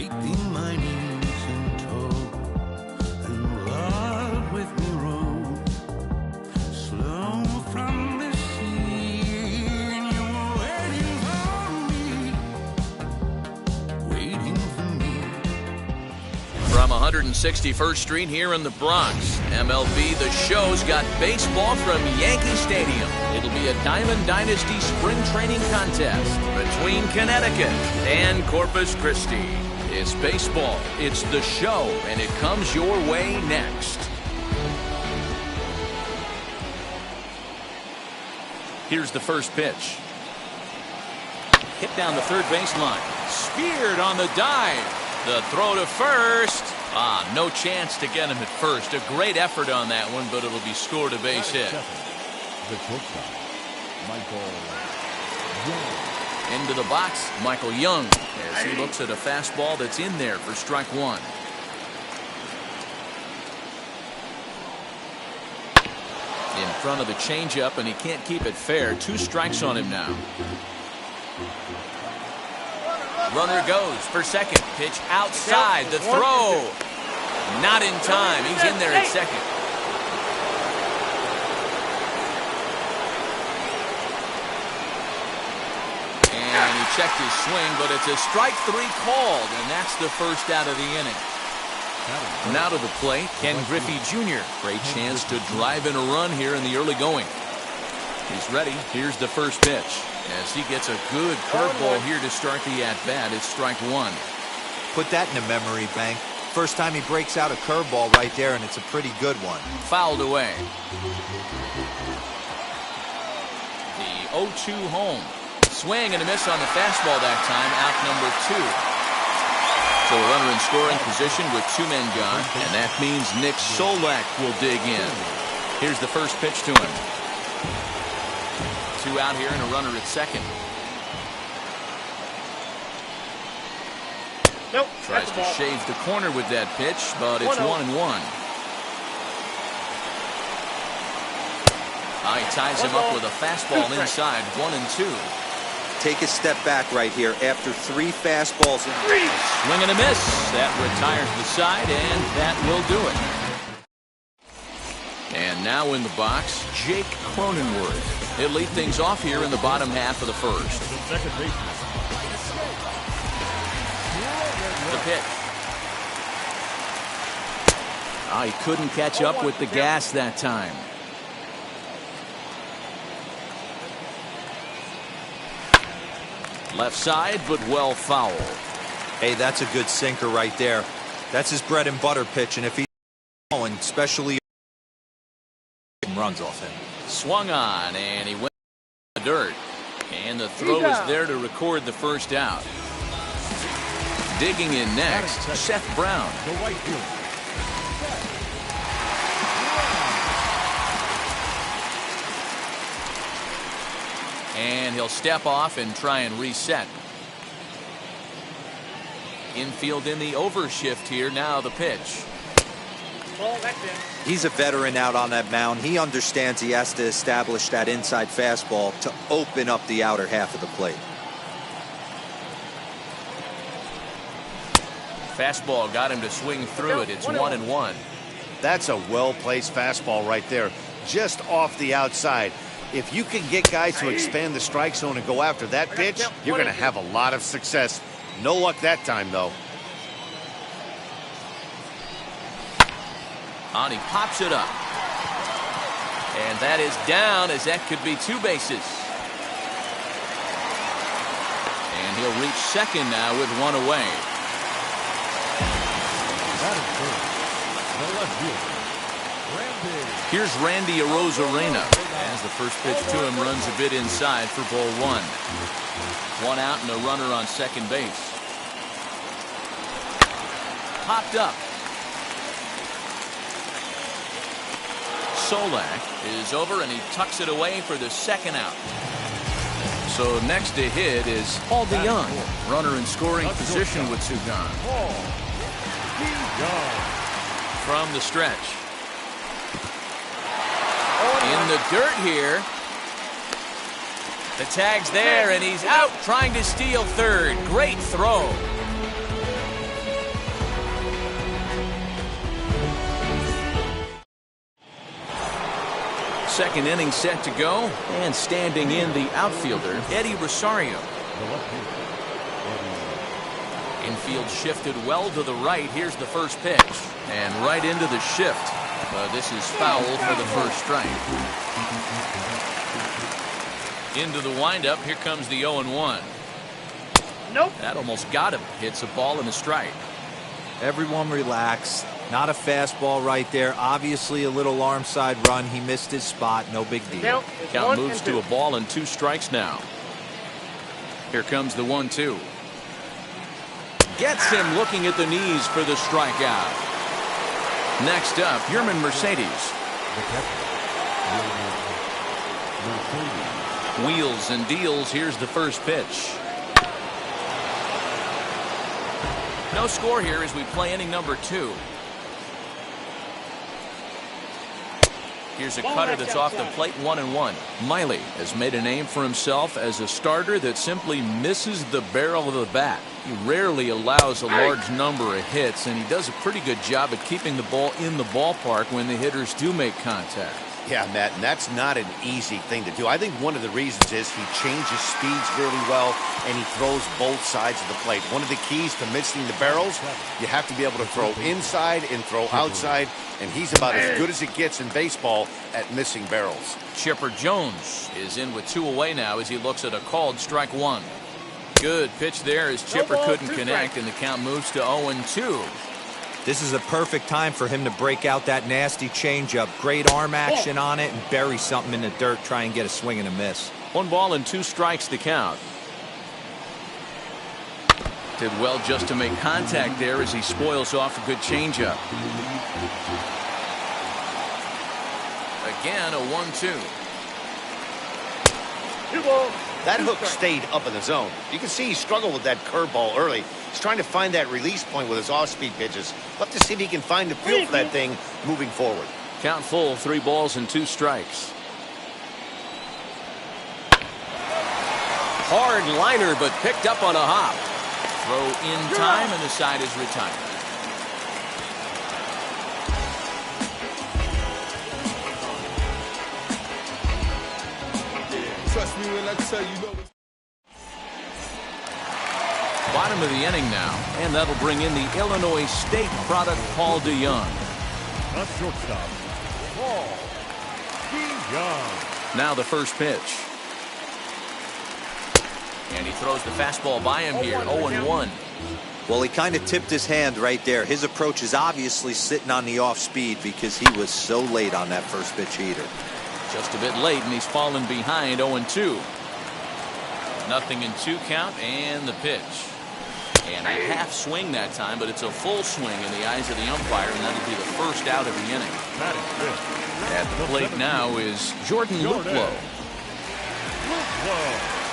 taking my knees in tow, and walk with me roll slow from the sea, and you're waiting for me. From 161st Street here in the Bronx, MLB The Show's got baseball from Yankee Stadium. It'll be a Diamond Dynasty spring training contest between Connecticut and Corpus Christi. It's baseball, it's The Show, and it comes your way next. Here's the first pitch. Hit down the third baseline. Speared on the dive. The throw to first. No chance to get him at first. A great effort on that one, but it'll be scored a base hit. Into the box, Michael Young, as he looks at a fastball that's in there for strike one. In front of the changeup, and he can't keep it fair. 2 strikes on him now. Runner goes for second. Pitch outside. The throw. Not in time. He's in there at second. And he checked his swing, but it's a strike 3 called, and that's the first out of the inning. Now to the plate, Ken Griffey Jr. Great chance to drive in a run here in the early going. He's ready. Here's the first pitch. As he gets a good curveball here to start the at-bat, it's strike 1. Put that in a memory bank. First time he breaks out a curveball right there, and it's a pretty good one. Fouled away. The 0-2 home. Swing and a miss on the fastball that time. Out number 2. So a runner in scoring position with 2 men gone, and that means Nick Solak will dig in. Here's the first pitch to him. 2 out here and a runner at second. Nope. Tries to shave the corner with that pitch, but it's 1-1. He ties him up with a fastball inside. 1-2. Take a step back right here after 3 fastballs. Swing and a miss. That retires the side, and that will do it. And now in the box, Jake Cronenworth. He'll lead things off here in the bottom half of the first. The pitch. He couldn't catch up with the gas that time. Left side, but well fouled. Hey, that's a good sinker right there. That's his bread and butter pitch, and if he's going, especially runs off him. Swung on, and he went in the dirt. And the throw is there to record the first out. Digging in next, Seth Brown. The right field. And he'll step off and try and reset. Infield in the overshift here. Now the pitch. He's a veteran out on that mound. He understands he has to establish that inside fastball to open up the outer half of the plate. Fastball got him to swing through it. It's 1-1. That's a well-placed fastball right there, just off the outside. If you can get guys to expand the strike zone and go after that pitch, you're going to have a lot of success. No luck that time, though. And he pops it up. And that is down, as that could be 2 bases. And he'll reach second now with 1 away. Here's Randy Arozarena as the first pitch to him runs a bit inside for ball 1. 1 out and a runner on second base. Popped up. Solak is over, and he tucks it away for the second out. So next to hit is Paul DeYoung, runner in scoring position with 2 gone. From the stretch. In the dirt here. The tag's there, and he's out trying to steal third. Great throw. second inning set to go, and standing in the outfielder, Eddie Rosario. Infield shifted well to the right. Here's the first pitch, and right into the shift. This is foul for the first strike. Into the windup. Here comes the 0-1. Nope. That almost got him. Hits a ball and a strike. Everyone relax. Not a fastball right there. Obviously a little arm side run. He missed his spot. No big deal. Count moves to a ball and 2 strikes now. Here comes the 1-2. Gets him looking at the knees for the strikeout. Next up, Yermin Mercedes. Wheels and deals. Here's the first pitch. No score here as we play inning number 2. Here's a cutter that's off the plate, 1-1. Miley has made a name for himself as a starter that simply misses the barrel of the bat. He rarely allows a large number of hits, and he does a pretty good job at keeping the ball in the ballpark when the hitters do make contact. Yeah, Matt, and that's not an easy thing to do. I think one of the reasons is he changes speeds really well, and he throws both sides of the plate. One of the keys to missing the barrels, you have to be able to throw inside and throw outside, and he's about as good as it gets in baseball at missing barrels. Chipper Jones is in with 2 away now as he looks at a called strike 1. Good pitch there as Chipper couldn't connect, and the count moves to 0-2. This is a perfect time for him to break out that nasty changeup. Great arm action on it and bury something in the dirt. Try and get a swing and a miss. 1 ball and 2 strikes to count. Did well just to make contact there as he spoils off a good changeup. Again, a 1-2. 2 balls. That hook stayed up in the zone. You can see he struggled with that curveball early. He's trying to find that release point with his off-speed pitches. Love to see if he can find the feel for that thing moving forward. Count full, 3 balls and 2 strikes. Hard liner, but picked up on a hop. Throw in time, and the side is retired. Trust me when I tell you, know it's Bottom of the inning now, and that'll bring in the Illinois State product, Paul DeYoung. A shortstop, Paul DeYoung. Now the first pitch. And he throws the fastball by him here, 0-1. Well, he kind of tipped his hand right there. His approach is obviously sitting on the off speed because he was so late on that first pitch heater. Just a bit late, and he's fallen behind, 0-2. 0-2 count, and the pitch. And a half swing that time, but it's a full swing in the eyes of the umpire, and that'll be the first out of the inning. At the plate now is Jordan Luplow.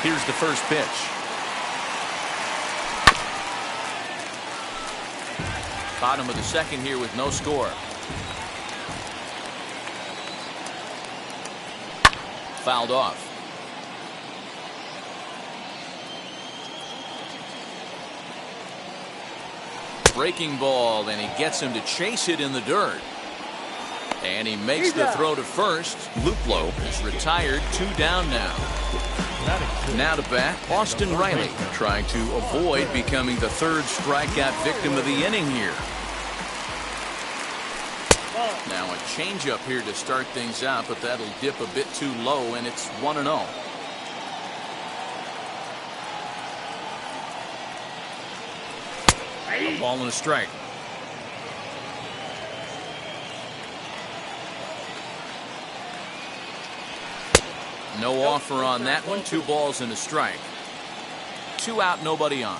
Here's the first pitch. Bottom of the second here with no score. Fouled off. Breaking ball, and he gets him to chase it in the dirt. And he makes the throw to first. Luplow is retired, 2 down now. Now to bat, Austin Riley, trying to avoid becoming the 3rd strikeout victim of the inning here. Now a changeup here to start things out, but that'll dip a bit too low, and it's 1-0. A ball and a strike. No offer on that one. 2 balls and a strike. 2 out, nobody on.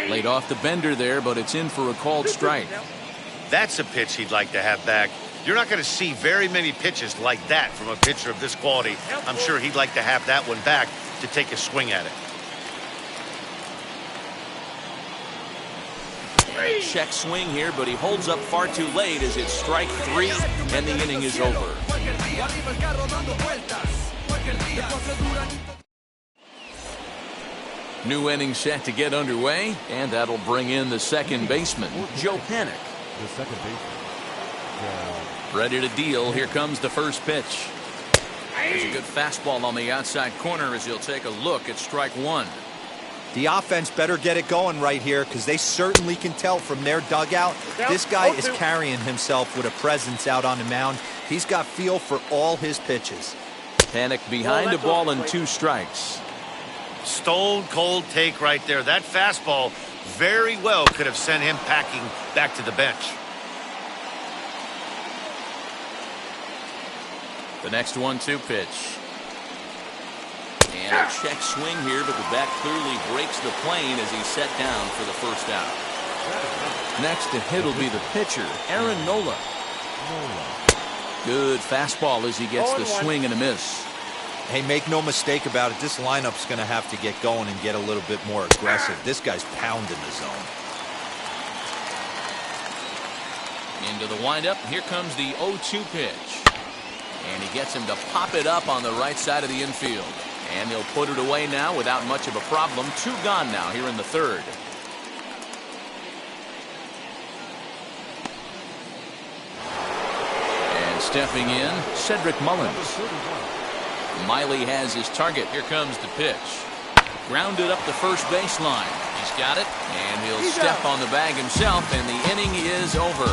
Laid off the bender there, but it's in for a called strike. That's a pitch he'd like to have back. You're not going to see very many pitches like that from a pitcher of this quality. I'm sure he'd like to have that one back to take a swing at it. Check swing here, but he holds up far too late as it's strike 3, and the inning is over. New inning set to get underway, and that'll bring in the second baseman, Joe Panik. The second baseman. Ready to deal. Here comes the first pitch. There's a good fastball on the outside corner as he'll take a look at strike one. The offense better get it going right here because they certainly can tell from their dugout. This guy is carrying himself with a presence out on the mound. He's got feel for all his pitches. Panik behind a ball and 2 strikes. Stone cold take right there. That fastball very well could have sent him packing back to the bench. The next 1-2 pitch. And a check swing here, but the bat clearly breaks the plane as he's set down for the first out. Next to hit will be the pitcher, Aaron Nola. Good fastball as he gets the swing and a miss. Hey, make no mistake about it. This lineup's going to have to get going and get a little bit more aggressive. This guy's pounding the zone. Into the windup. Here comes the 0-2 pitch. And he gets him to pop it up on the right side of the infield. And he'll put it away now without much of a problem. 2 gone now here in the third. And stepping in, Cedric Mullins. Miley has his target. Here comes the pitch. Grounded up the first baseline. He's got it, and he'll step on the bag himself, and the inning is over.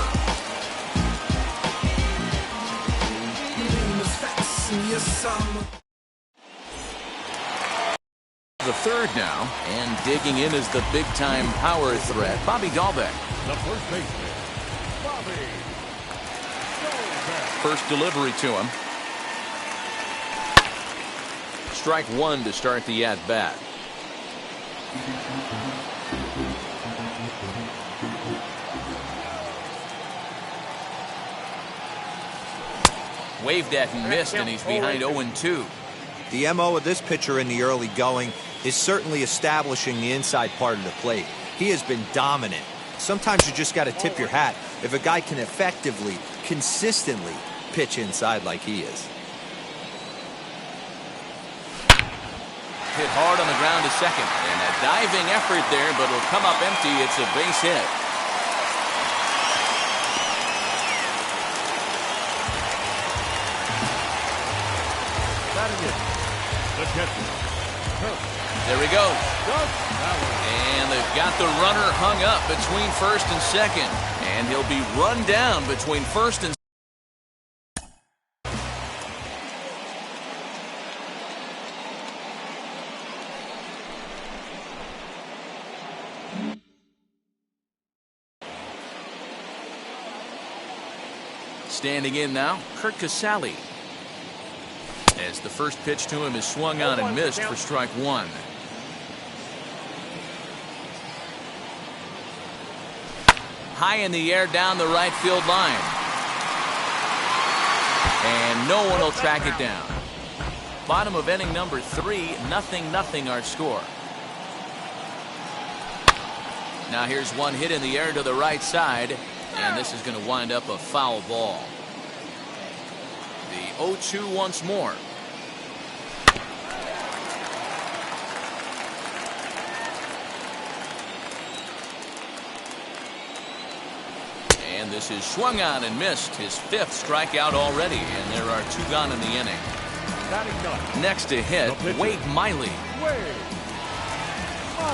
The third now, and digging in is the big-time power threat, Bobby Dahlbeck. The first baseman, Bobby Dahlbeck. First delivery to him. Strike one to start the at-bat. Waved at and missed, and he's behind 0-2. The MO of this pitcher in the early going is certainly establishing the inside part of the plate. He has been dominant. Sometimes you just got to tip your hat if a guy can effectively, consistently pitch inside like he is. Hit hard on the ground to second, and a diving effort there, but it'll come up empty. It's a base hit. The catcher. There he goes. And they've got the runner hung up between first and second. And he'll be run down between first and standing in now, Curt Casali. As the first pitch to him is swung on and missed for strike one. High in the air down the right field line. And no one will track it down. Bottom of inning number 3, 0-0 our score. Now here's one hit in the air to the right side, and this is going to wind up a foul ball. The 0-2 once more. And this is swung on and missed, his 5th strikeout already, and there are 2 gone in the inning. Next to hit, Wade Miley.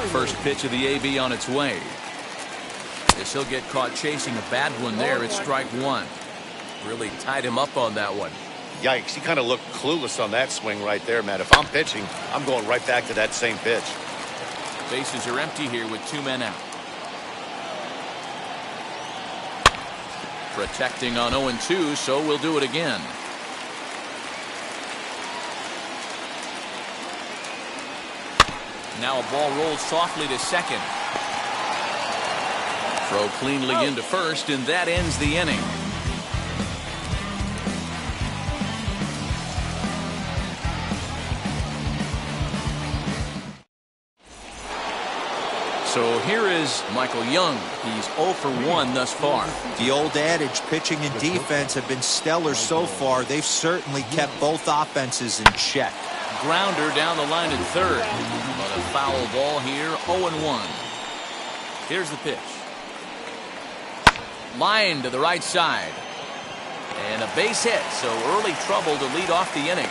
First pitch of the AB on its way. As he'll get caught chasing a bad one there, it's strike one. Really tied him up on that one. Yikes, he kind of looked clueless on that swing right there, man. If I'm pitching, I'm going right back to that same pitch. Bases are empty here with 2 men out. Protecting on 0-2, so we'll do it again. Now a ball rolls softly to second. Throw cleanly into first, and that ends the inning. So here is Michael Young. He's 0 for 1 thus far. The old adage, pitching and defense have been stellar so far. They've certainly kept both offenses in check. grounder down the line at third. But a foul ball here, 0-1. Here's the pitch. Line to the right side. And a base hit, so early trouble to lead off the inning.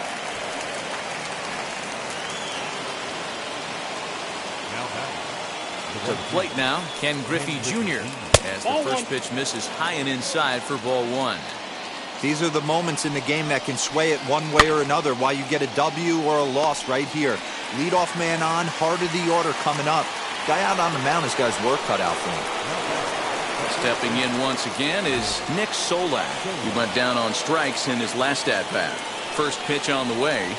To the plate now, Ken Griffey Jr. as the first pitch misses high and inside for ball one. These are the moments in the game that can sway it one way or another, why you get a W or a loss right here. Leadoff man on, heart of the order coming up. Guy out on the mound has got his work cut out for him. Stepping in once again is Nick Solak, who went down on strikes in his last at-bat. First pitch on the way.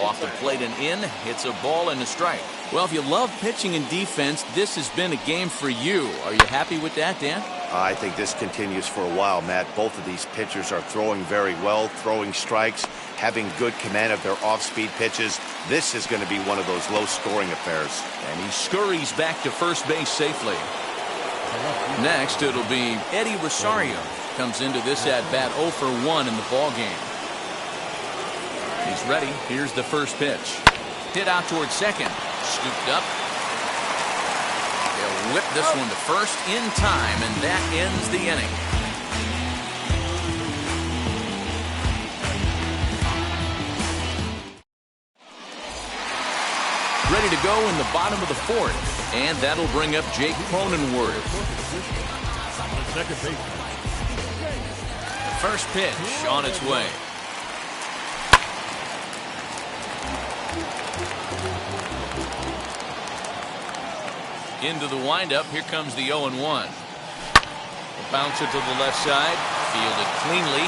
Off the plate and in, hits a ball and a strike. Well, if you love pitching and defense, this has been a game for you. Are you happy with that, Dan? I think this continues for a while, Matt. Both of these pitchers are throwing very well, throwing strikes, having good command of their off-speed pitches. This is going to be one of those low-scoring affairs. And he scurries back to first base safely. Next, it'll be Eddie Rosario. Comes into this at-bat 0 for 1 in the ballgame. He's ready. Here's the first pitch. Hit out towards second. Scooped up. They'll whip this one to first in time, and that ends the inning. Ready to go in the bottom of the fourth, and that'll bring up Jake Cronenworth. Second base. The first pitch on its way. Into the windup. Here comes the 0-1. Bounce it to the left side. Fielded cleanly.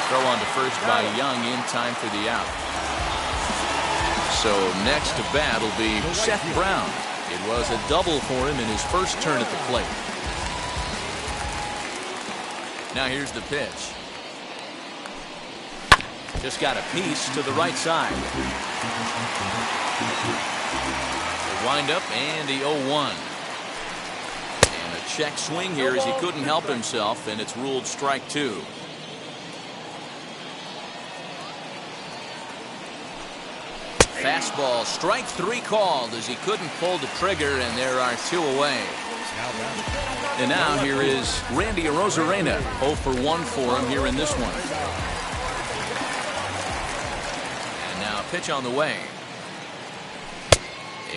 Throw on to first by Young in time for the out. So next to bat will be Seth Brown. It was a double for him in his first turn at the plate. Now here's the pitch. Just got a piece to the right side. Wind up and the 0-1. And a check swing here as he couldn't help himself, and it's ruled strike two. Fastball, strike three called as he couldn't pull the trigger, and there are two away. And now here is Randy Arozarena, 0 for 1 for him here in this one. And now a pitch on the way.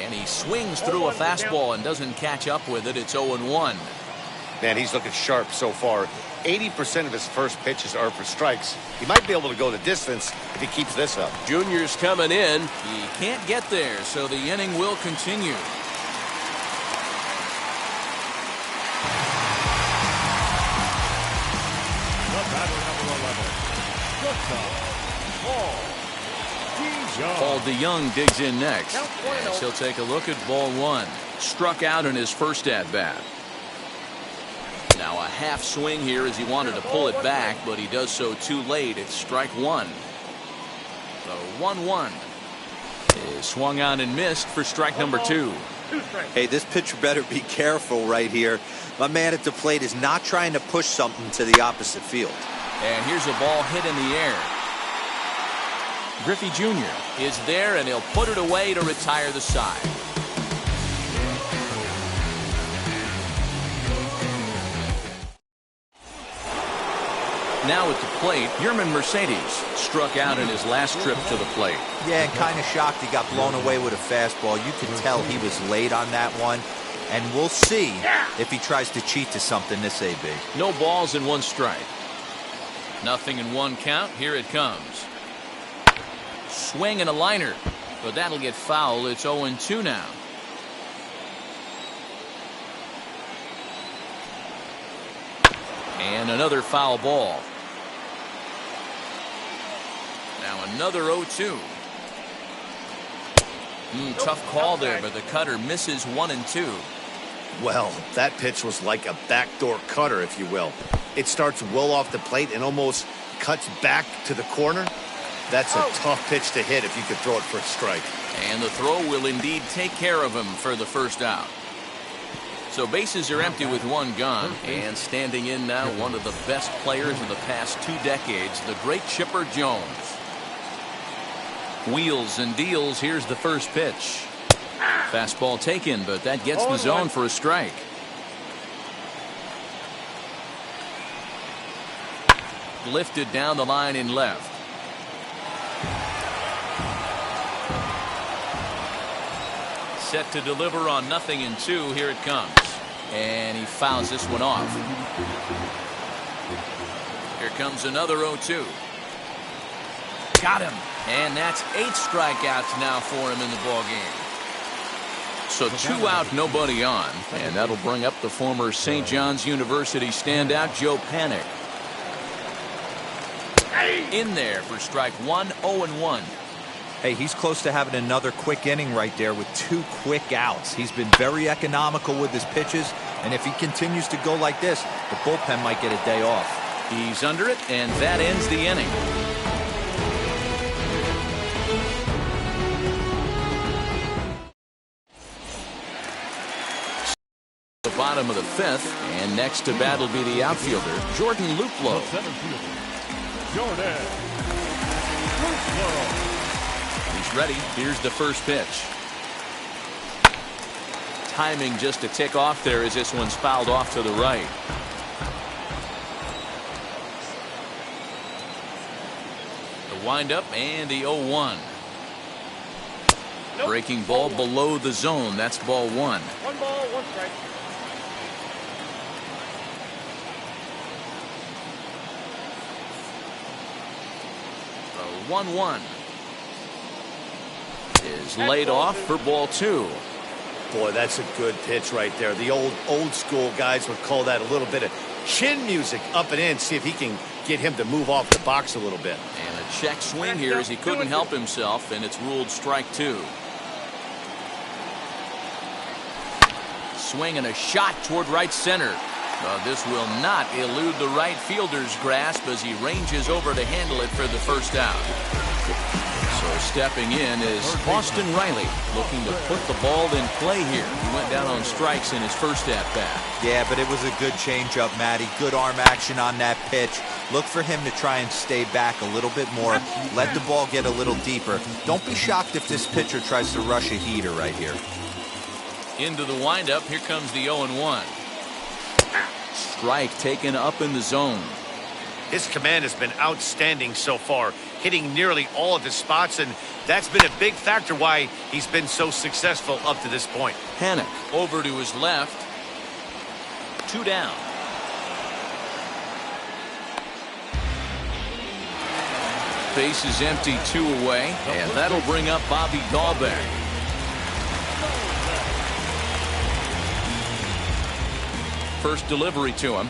And he swings through a fastball and doesn't catch up with it. It's 0-1. Man, he's looking sharp so far. 80% of his first pitches are for strikes. He might be able to go the distance if he keeps this up. Junior's coming in. He can't get there, so the inning will continue. The batter, number 11. Paul DeYoung digs in next. As he'll take a look at ball one. Struck out in his first at-bat. Now a half swing here as he wanted to pull it back, but he does so too late. It's strike one. The 1-1 is swung on and missed for strike number two. Hey, this pitcher better be careful right here. My man at the plate is not trying to push something to the opposite field. And here's a ball hit in the air. Griffey Jr. is there, and he'll put it away to retire the side. Now at the plate, Yerman Mercedes struck out in his last trip to the plate. Yeah, and kind of shocked he got blown away with a fastball. You can tell he was late on that one. And we'll see if he tries to cheat to something this AB. No balls and one strike. Nothing in one count. Here it comes. Swing and a liner, but that'll get foul. It's 0-2 now. And another foul ball. Now another 0-2. Tough call there, but the cutter misses 1 and 2. Well, that pitch was like a backdoor cutter, if you will. It starts well off the plate and almost cuts back to the corner. That's a tough pitch to hit if you could throw it for a strike. And the throw will indeed take care of him for the first out. So bases are empty with one gone, and standing in now one of the best players of the past 2 decades, the great Chipper Jones. Wheels and deals. Here's the first pitch. Fastball taken, but that gets the zone for a strike. Lifted down the line in left. Set to deliver on 0-2. Here it comes. And he fouls this one off. Here comes another 0-2. Got him. And that's 8 strikeouts now for him in the ballgame. So 2 out, nobody on. And that'll bring up the former St. John's University standout, Joe Panik. In there for strike 1, 0-1. Hey, he's close to having another quick inning right there with 2 quick outs. He's been very economical with his pitches, and if he continues to go like this, the bullpen might get a day off. He's under it, and that ends the inning. The bottom of the 5th, and next to bat will be the outfielder, Jordan Luplow. Center fielder, Jordan Luplow. He's ready. Here's the first pitch. Timing just a tick off there as this one's fouled off to the right. The windup and the 0-1. Nope. Breaking ball below the zone. That's ball 1. 1 ball, 1 strike. The 1-1 is laid off for ball 2. Boy, that's a good pitch right there. The old school guys would call that a little bit of chin music up and in. See if he can get him to move off the box a little bit. And a check swing here as he couldn't help himself, and it's ruled strike 2. Swing and a shot toward right center. This will not elude the right fielder's grasp as he ranges over to handle it for the first out. So stepping in is Austin Riley, looking to put the ball in play here. He went down on strikes in his first at-bat. Yeah, but it was a good changeup, Matty. Good arm action on that pitch. Look for him to try and stay back a little bit more. Let the ball get a little deeper. Don't be shocked if this pitcher tries to rush a heater right here. Into the windup. Here comes the 0-1. Strike taken up in the zone. His command has been outstanding so far, hitting nearly all of his spots, and that's been a big factor why he's been so successful up to this point. Panik over to his left. 2 down. Base is empty, 2 away, and that'll bring up Bobby Dahlbeck. First delivery to him.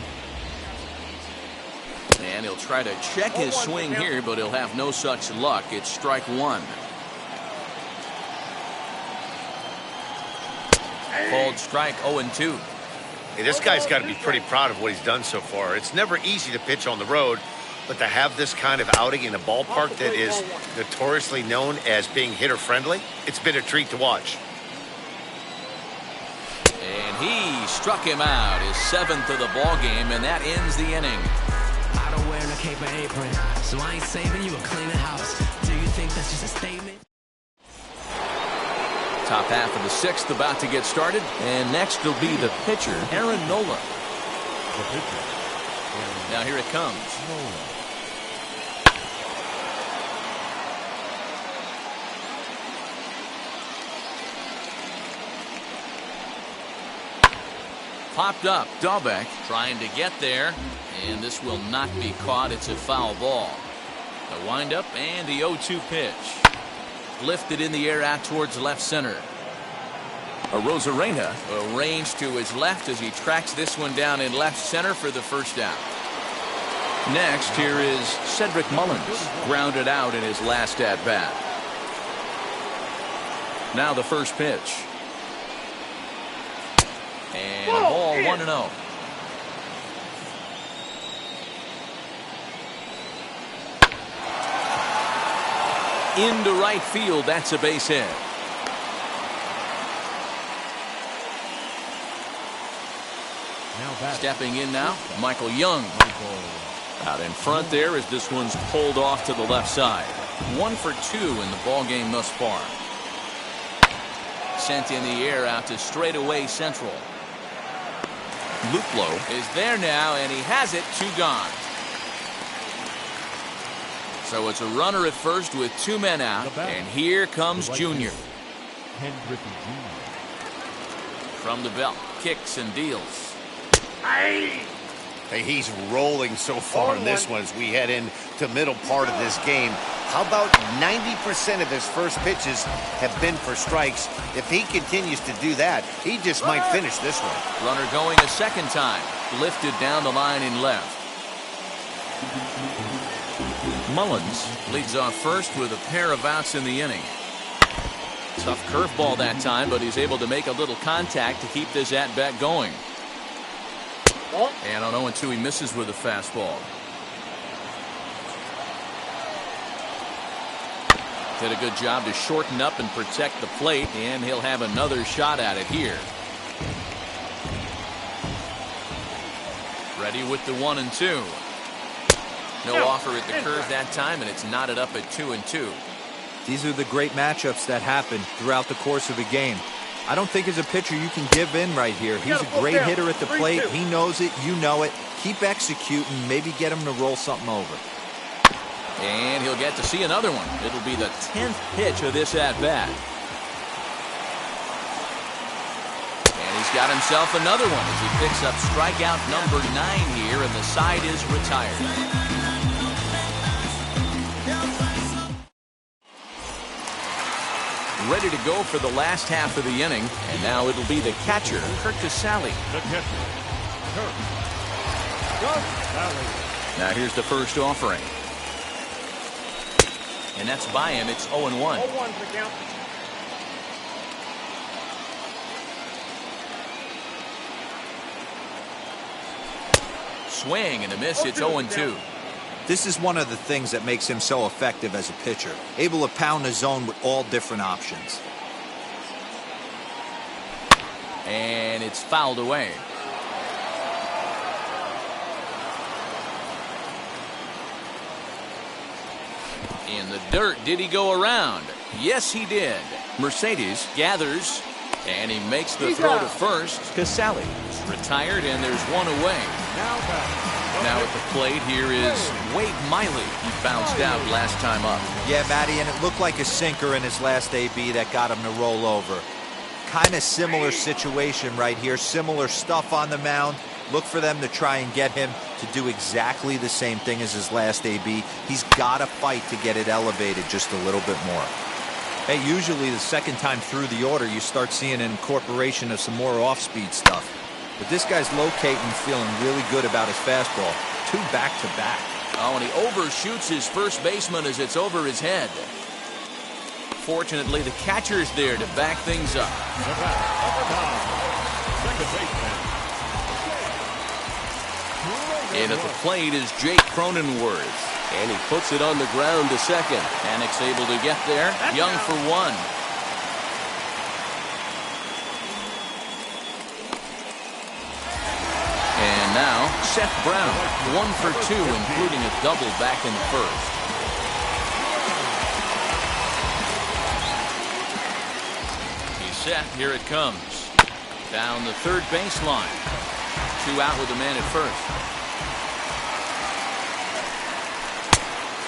And he'll try to check his swing here, but he'll have no such luck. It's strike 1. Called strike 0-2. Hey, this guy's got to be pretty proud of what he's done so far. It's never easy to pitch on the road, but to have this kind of outing in a ballpark that is notoriously known as being hitter-friendly, it's been a treat to watch. And he struck him out, his 7th of the ball game, and that ends the inning. I don't wear no cape or apron, so I ain't saving you a cleaner house. Do you think that's just a statement? Top half of the 6th about to get started, and next will be the pitcher, Aaron Nola. The pitcher. Now here it comes. Popped up. Dahlbeck trying to get there, and this will not be caught. It's a foul ball. The windup and the 0-2 pitch. Lifted in the air out towards left center. Arozarena arranged to his left as he tracks this one down in left center for the first out. Next, here is Cedric Mullins, grounded out in his last at-bat. Now the first pitch. And a ball 1-0. Into right field, that's a base hit. Stepping in now, Michael Young. Out in front there as this one's pulled off to the left side. 1 for 2 in the ball game thus far. Sent in the air out to straightaway central. Luplow is there now, and he has it. 2 gone. So it's a runner at first with 2 men out, and here comes Junior. Ken Griffey Jr. From the belt, kicks and deals. Hey, he's rolling so far in this one as we head into middle part of this game. How about 90% of his first pitches have been for strikes? If he continues to do that, he just might finish this one. Runner going a second time. Lifted down the line in left. Mullins leads off first with a pair of outs in the inning. Tough curveball that time, but he's able to make a little contact to keep this at-bat going. And on 0-2, he misses with a fastball. Did a good job to shorten up and protect the plate, and he'll have another shot at it here. Ready with the 1-2. No offer at the curve that time, and it's knotted up at 2-2. These are the great matchups that happen throughout the course of a game. I don't think as a pitcher you can give in right here. He's a great hitter at the plate. He knows it. You know it. Keep executing. Maybe get him to roll something over. And he'll get to see another one. It'll be the 10th pitch of this at-bat. And he's got himself another one as he picks up strikeout number 9 here, and the side is retired. Ready to go for the last half of the inning, and now it'll be the catcher, Curt Casali. The catcher, Curt Casali. Now here's the first offering. And that's by him. It's 0-1. 0-1 for the count. Swing and a miss. It's 0-2. This is one of the things that makes him so effective as a pitcher. Able to pound the zone with all different options. And it's fouled away. In the dirt, did he go around? Yes, he did. Mercedes gathers, and he makes the throw to first. Casali is retired, and there's one away. Now at the plate here is Wade Miley. He bounced out last time up. Yeah, Matty, and it looked like a sinker in his last AB that got him to roll over. Kind of similar situation right here. Similar stuff on the mound. Look for them to try and get him to do exactly the same thing as his last AB. He's got to fight to get it elevated just a little bit more. Hey, usually the second time through the order, you start seeing an incorporation of some more off-speed stuff. But this guy's locating, feeling really good about his fastball. 2 back-to-back. Oh, and he overshoots his first baseman as it's over his head. Fortunately, the catcher's there to back things up. And at the plate is Jake Cronenworth. And he puts it on the ground to second. Panic's able to get there. Young for 1. And now, Seth Brown, 1 for 2, including a double back in the first. He's set. Here it comes. Down the third baseline. 2 out with a man at first.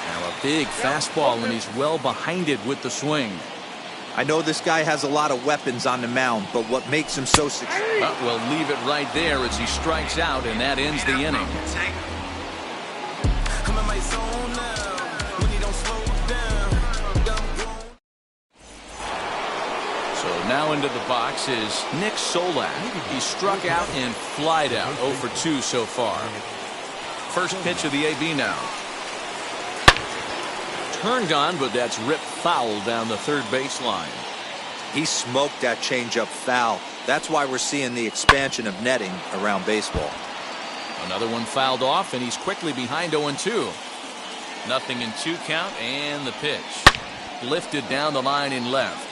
Now a big fastball, and he's well behind it with the swing. I know this guy has a lot of weapons on the mound, but what makes him so successful? We'll leave it right there as he strikes out, and that ends the inning. So now into the box is Nick Solak. He struck out and flied out. 0 for 2 so far. First pitch of the AB now. Turned on, but that's ripped foul down the third baseline. He smoked that changeup foul. That's why we're seeing the expansion of netting around baseball. Another one fouled off, and he's quickly behind 0-2. Nothing in 2 count, and the pitch. Lifted down the line in left.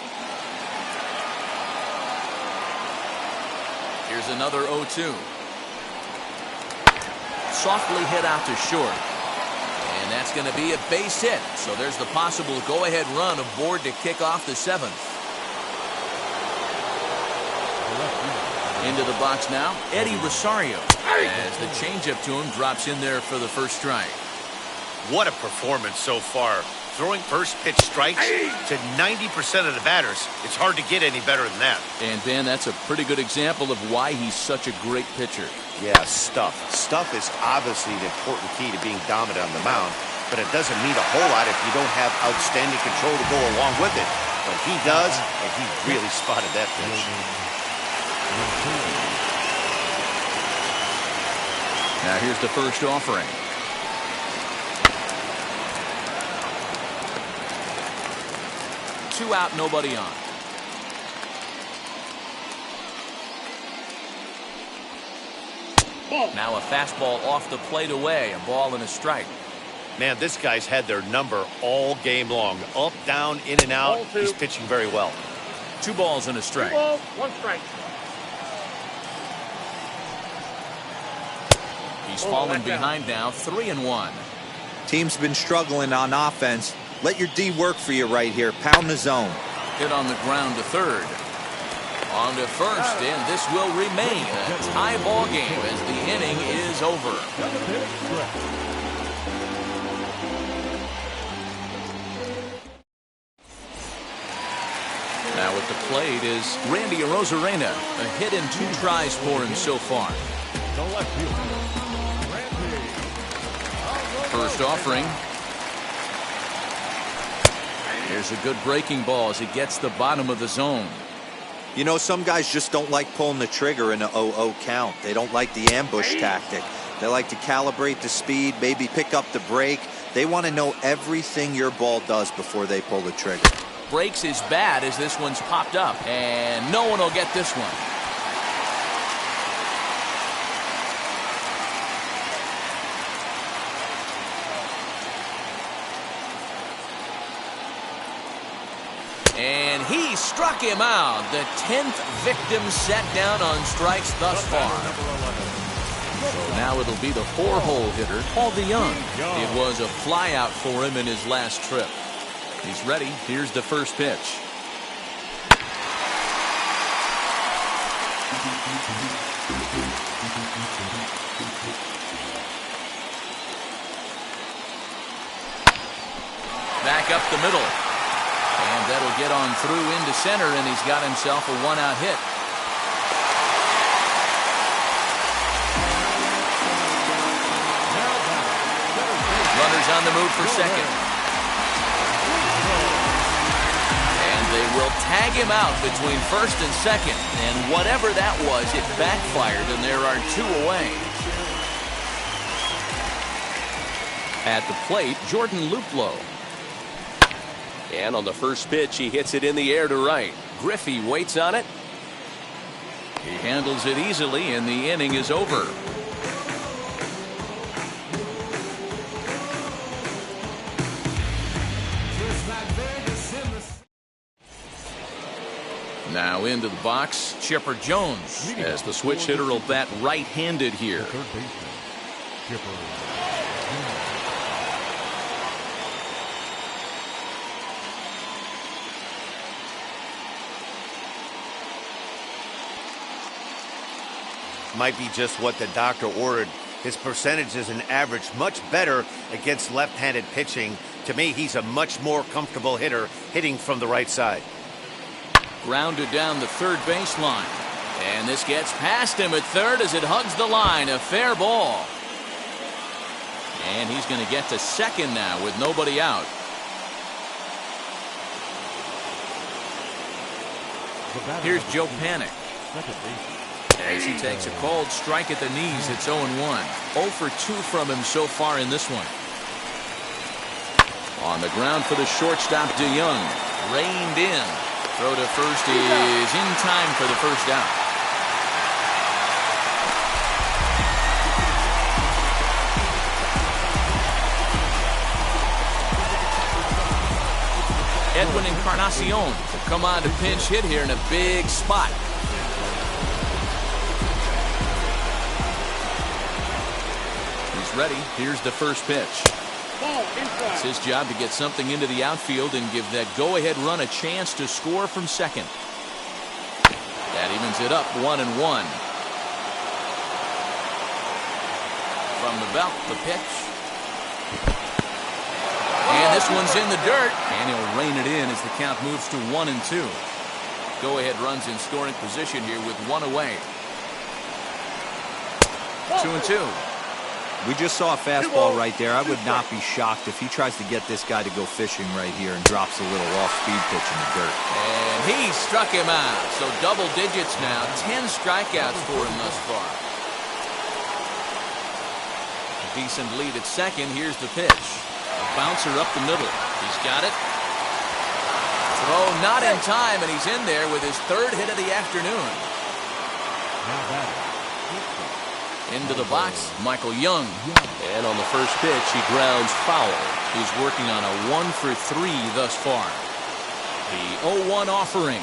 Here's another 0-2. softly hit out to short. And that's going to be a base hit. So there's the possible go-ahead run aboard to kick off the 7th. Into the box now, Eddie Rosario, as the changeup to him drops in there for the first strike. What a performance so far. Throwing first pitch strikes to 90% of the batters. It's hard to get any better than that. And Ben, that's a pretty good example of why he's such a great pitcher. Yeah, stuff. Stuff is obviously the important key to being dominant on the mound, but it doesn't mean a whole lot if you don't have outstanding control to go along with it. But he does, and he really spotted that pitch. Now here's the first offering. Two out, nobody on. Now a fastball off the plate away, a ball and a strike. Man, this guy's had their number all game long. Up, down, in and out. He's pitching very well. 2 balls and a strike. 2 balls, 1 strike. He's fallen behind now, 3-1. Team's been struggling on offense. Let your D work for you right here. Pound the zone. Hit on the ground to third. On to first, and this will remain a tie ball game as the inning is over. Now at the plate is Randy Arozarena. A hit in 2 tries for him so far. First offering. Here's a good breaking ball as he gets the bottom of the zone. You know, some guys just don't like pulling the trigger in an 0-0 count. They don't like the ambush tactic. They like to calibrate the speed, maybe pick up the break. They want to know everything your ball does before they pull the trigger. Breaks is bad as this one's popped up, and no one will get this one. And he struck him out. The 10th victim set down on strikes thus far. So now it'll be the 4-hole hitter, Paul DeYoung. It was a flyout for him in his last trip. He's ready. Here's the first pitch. Back up the middle. And that'll get on through into center, and he's got himself a 1-out hit. Runners on the move for second. And they will tag him out between first and second. And whatever that was, it backfired, and there are 2 away. At the plate, Jordan Luplow. And on the first pitch, he hits it in the air to right. Griffey waits on it. He handles it easily, and the inning is over. Now into the box, Chipper Jones, as the switch hitter will bat right-handed here. Might be just what the doctor ordered. His percentages and average much better against left-handed pitching. To me, he's a much more comfortable hitter hitting from the right side. Grounded down the third baseline. And this gets past him at third as it hugs the line. A fair ball. And he's going to get to second now with nobody out. Here's Joe Panik. As he takes a cold strike at the knees, it's 0-1. 0 for 2 from him so far in this one. On the ground for the shortstop, DeYoung. Reined in. Throw to first is in time for the first out. Edwin Encarnacion will come on to pinch hit here in a big spot. ready. Here's the first pitch. Ball inside. It's his job to get something into the outfield and give that go-ahead run a chance to score from second. That evens it up 1-1. From the belt, the pitch. And this one's in the dirt. And he'll rein it in as the count moves to 1-2. Go-ahead runs in scoring position here with one away. 2-2. We just saw a fastball right there. I would not be shocked if he tries to get this guy to go fishing right here and drops a little off-speed pitch in the dirt. And he struck him out. So double digits now. 10 strikeouts for him thus far. A decent lead at second. Here's the pitch. A bouncer up the middle. He's got it. Throw not in time, and he's in there with his third hit of the afternoon. Now batting. Into the box, Michael Young. And on the first pitch, he grounds foul. He's working on a 1-for-3 thus far. The 0-1 offering.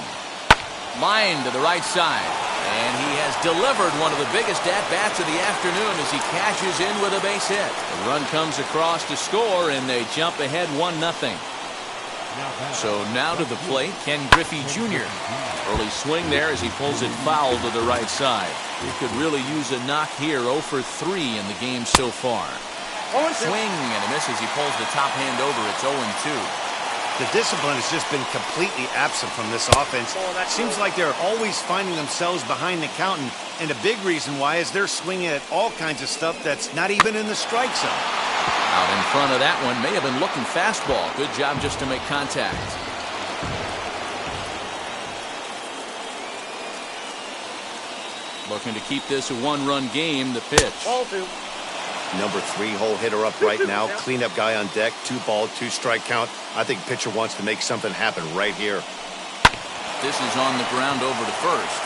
Line to the right side. And he has delivered one of the biggest at-bats of the afternoon as he cashes in with a base hit. The run comes across to score, and they jump ahead 1-0. So now to the plate, Ken Griffey Jr. Early swing there as he pulls it foul to the right side. He could really use a knock here. 0-for-3 in the game so far. Swing and a miss as he pulls the top hand over. It's 0-2. The discipline has just been completely absent from this offense. Seems like they're always finding themselves behind the count, and a big reason why is they're swinging at all kinds of stuff that's not even in the strike zone. Out in front of that one, may have been looking fastball. Good job just to make contact. Looking to keep this a one-run game. The pitch. Ball 2. Number 3 hole hitter up right now. Cleanup guy on deck. 2-ball, 2-strike count. I think pitcher wants to make something happen right here. This is on the ground over to first.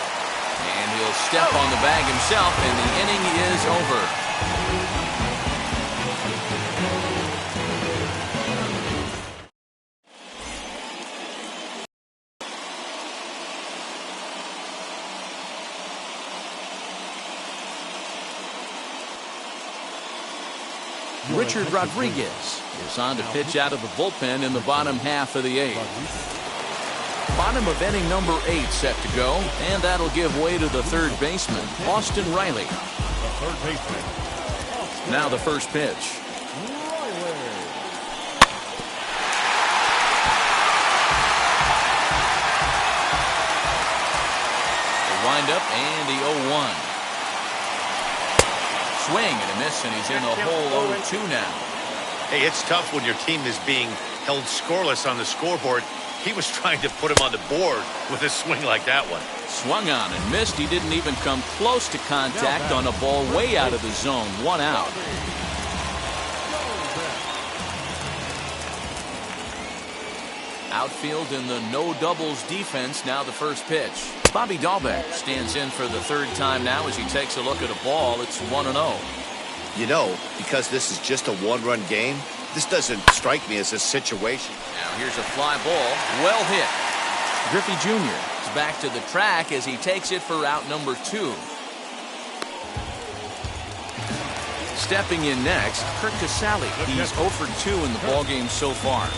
And he'll step on the bag himself, and the inning is over. Richard Rodriguez is on to pitch out of the bullpen in the bottom half of the 8th. Bottom of inning number 8 set to go, and that'll give way to the third baseman, Austin Riley. The third baseman. Now the first pitch. The windup and the 0-1. Swing and a miss, and he's in the hole 0-2 now. Hey, it's tough when your team is being held scoreless on the scoreboard. He was trying to put him on the board with a swing like that one. Swung on and missed. He didn't even come close to contact on a ball way out of the zone. 1 out. Outfield in the no doubles defense. Now the first pitch. Bobby Dahlbeck stands in for the third time now as he takes a look at a ball. It's 1-0. You know, because this is just a one-run game, this doesn't strike me as a situation. Now here's a fly ball. Well hit. Griffey Jr. is back to the track as he takes it for out number 2. Stepping in next, Curt Casali. He's 0-for-2 in the ballgame so far.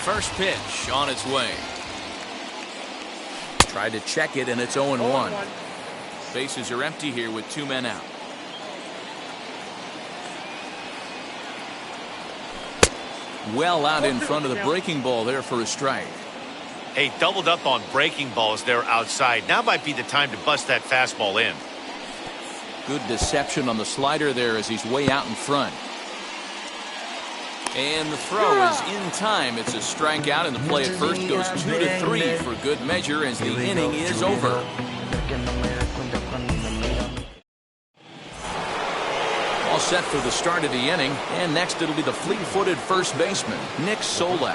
First pitch on its way. Tried to check it, and it's 0-1. Bases are empty here with 2 men out. Well out in front of the breaking ball there for a strike. Hey, doubled up on breaking balls there outside. Now might be the time to bust that fastball in. Good deception on the slider there as he's way out in front. And the throw is in time. It's a strikeout, and the play at first goes 2-3 for good measure as the inning is over. All set for the start of the inning, and next it'll be the fleet-footed first baseman, Nick Solak.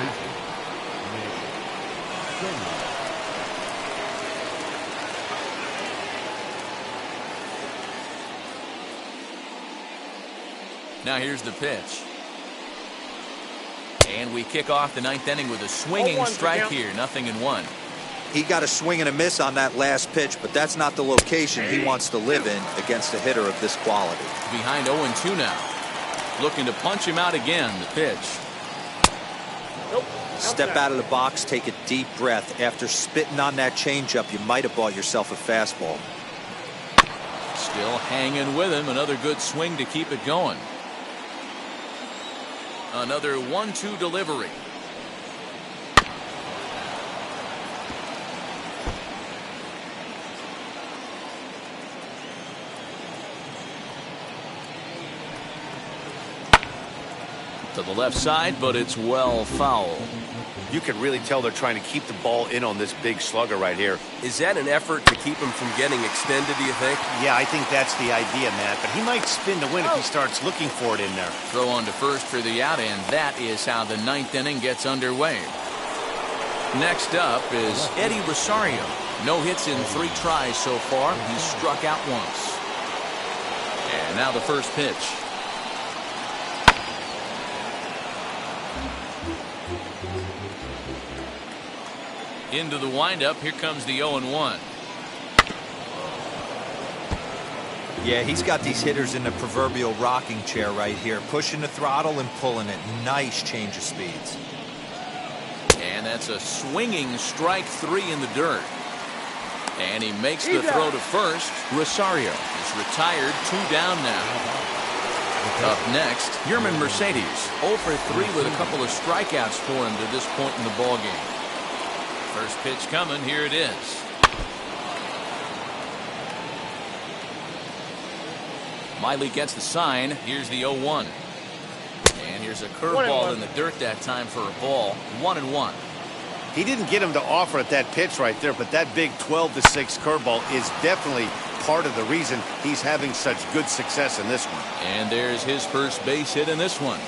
Now here's the pitch. And we kick off the 9th inning with a swinging strike here. 0-1. He got a swing and a miss on that last pitch, but that's not the location he wants to live in against a hitter of this quality. Behind 0-2 now. Looking to punch him out again. The pitch. Step out of the box, take a deep breath. After spitting on that changeup, you might have bought yourself a fastball. Still hanging with him. Another good swing to keep it going. Another 1-2 delivery. To the left side, but it's well foul. You can really tell they're trying to keep the ball in on this big slugger right here. Is that an effort to keep him from getting extended, do you think? Yeah, I think that's the idea, Matt. But he might spin to win if he starts looking for it in there. Throw on to first for the out, and that is how the ninth inning gets underway. Next up is Eddie Rosario. No hits in 3 tries so far. He's struck out once. And now the first pitch. Into the windup. Here comes the 0-1. Yeah, he's got these hitters in the proverbial rocking chair right here, pushing the throttle and pulling it. Nice change of speeds. And that's a swinging strike 3 in the dirt. And he makes the throw to first. Rosario is retired. 2 down now. Up next, Yermin Mercedes. 0 for 3 with a couple of strikeouts for him to this point in the ballgame. First pitch coming. Here it is. Miley gets the sign. Here's the 0-1. And here's a curveball in the dirt that time for a ball. 1-1. He didn't get him to offer at that pitch right there, but that big 12-6 curveball is definitely part of the reason he's having such good success in this one. And there's his first base hit in this one.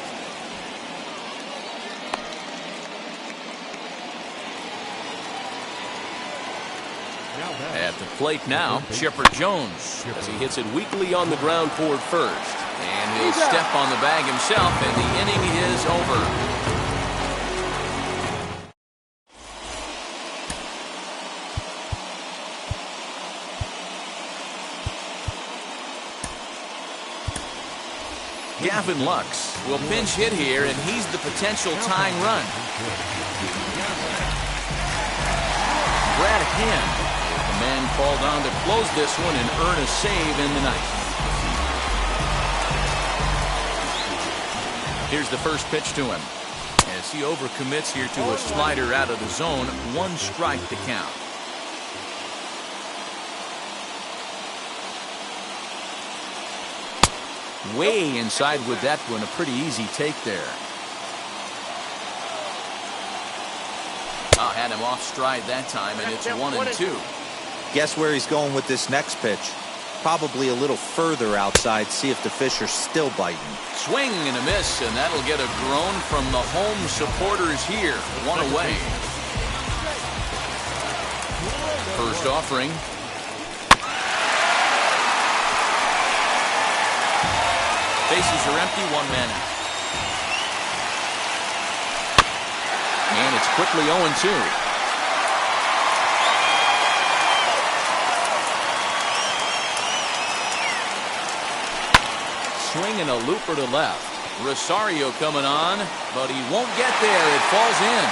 At the plate now, Chipper Jones, as he hits it weakly on the ground toward first. And he'll step on the bag himself, and the inning is over. Gavin Lux will pinch hit here, and he's the potential tying run. Brad Hand. Man called on to close this one and earn a save in the ninth. Here's the first pitch to him. As he overcommits here to a slider out of the zone. 1 strike to count. Way inside with that one. A pretty easy take there. Had him off stride that time, and it's 1-2. Guess where he's going with this next pitch? Probably a little further outside. See if the fish are still biting. Swing and a miss, and that'll get a groan from the home supporters here. 1 away. First offering. Bases are empty. 1 man out. And it's quickly 0-2. Swinging a looper to left. Rosario coming on, but he won't get there. It falls in.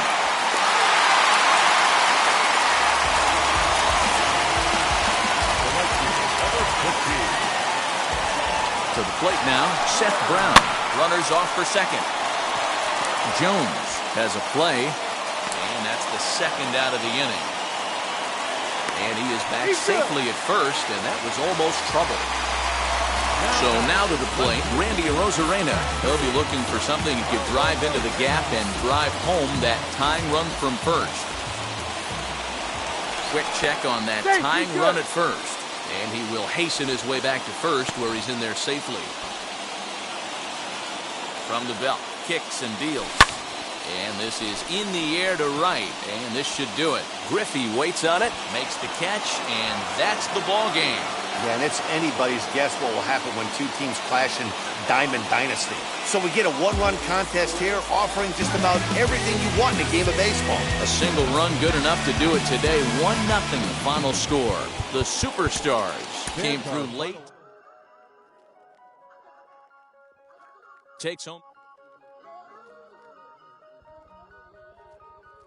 To the plate now, Seth Brown. Runners off for second. Jones has a play, and that's the second out of the inning. And he is back safely at first, and that was almost trouble. So now to the plate, Randy Arozarena. He'll be looking for something he could drive into the gap and drive home that tying run from first. Quick check on that tying run at first. And he will hasten his way back to first, where he's in there safely. From the belt, kicks and deals. And this is in the air to right, and this should do it. Griffey waits on it, makes the catch, and that's the ball game. Yeah, and it's anybody's guess what will happen when two teams clash in Diamond Dynasty. So we get a one-run contest here, offering just about everything you want in a game of baseball. A single run good enough to do it today. 1-0 the final score. The Superstars came through late. Takes home.